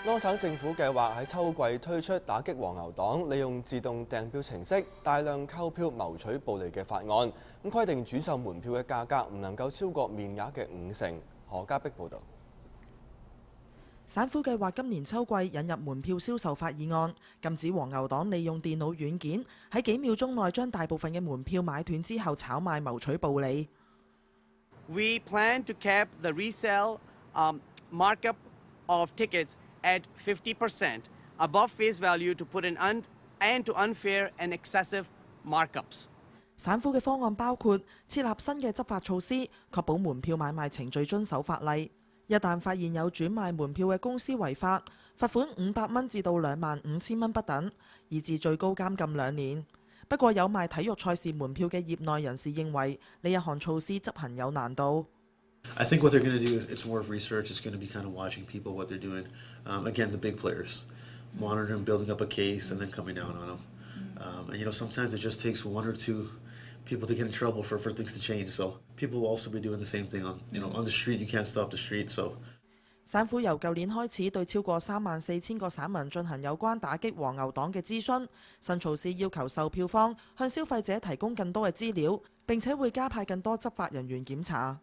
安省政府計劃喺秋季推出打擊黃牛黨利用自動訂票程式大量購票謀取暴利嘅法案，咁規定轉售門票嘅價格唔能夠超過面額嘅50%。何家碧報導。省府計劃今年秋季引入門票銷售法議案，禁止黃牛黨利用電腦軟件喺幾秒鐘內將大部分嘅門票買斷之後炒賣謀取暴利。We plan to cap the resale markup of tickets at 50% above face value to put an end to unfair and excessive markups. 省府嘅方案包括設立新嘅執法措施，確保門票買賣程序遵守法例。一旦發現有轉賣門票嘅公司違法，罰款500蚊至到25000蚊不等，以至最高監禁2年。不過有賣體育賽事門票嘅業內人士認為呢一項措施執行有難度。I think what they're going to do is it's more of research. It's going to be kind of watching people, what they're doing. Again, the big players, monitoring, building up a case, and then coming down on them. And sometimes it just takes one or two people to get in trouble for things to change. So people will also be doing the same thing on the street. You can't stop the street. So 省府由舊年開始對超過34000個省民進行有關打擊黃牛黨嘅諮詢。新措施要求售票方向消費者提供更多嘅資料，並且會加派更多執法人員檢查。